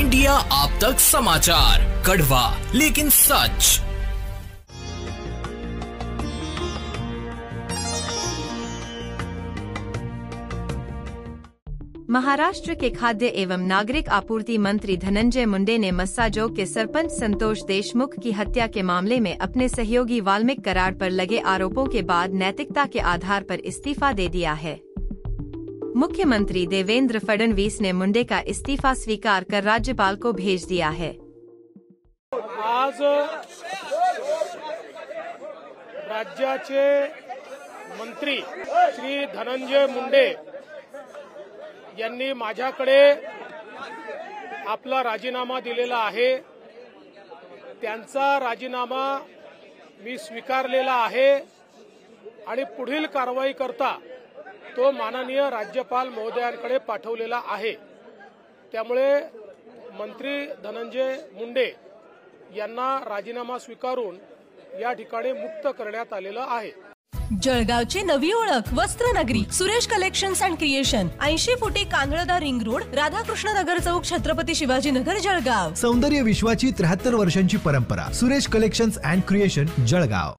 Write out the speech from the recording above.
India आप तक समाचार, कड़वा लेकिन सच। महाराष्ट्र के खाद्य एवं नागरिक आपूर्ति मंत्री धनंजय मुंडे ने मस्साजोग के सरपंच संतोष देशमुख की हत्या के मामले में अपने सहयोगी वाल्मीकि कराड़ पर लगे आरोपों के बाद नैतिकता के आधार पर इस्तीफा दे दिया है। मुख्यमंत्री देवेंद्र फडणवीस ने मुंडे का इस्तीफा स्वीकार कर राज्यपाल को भेज दिया है। आज राज्याचे मंत्री श्री धनंजय मुंडे यांनी माझ्याकडे आपला राजीनामा दिलेला आहे। त्यांचा राजीनामा मी स्वीकारलेला आहे आणि पुढील कारवाई करता तो माननीय राज्यपाल महोदयांकडे पाठवलेला आहे। त्यामुळे मंत्री धनंजय मुंडे यांना राजीनामा स्वीकारून या ठिकाणी मुक्त करण्यात आलेलं आहे। जळगावची नवी ओळख वस्त्रनगरी सुरेश कलेक्शन्स अँड क्रिएशन 80 फुटी कांदळदा रिंग रोड राधाकृष्ण नगर चौक छत्रपती शिवाजी नगर जळगाव। सौंदर्य विश्वाची 73 वर्षांची परंपरा Suresh collections and creation Jalgaon.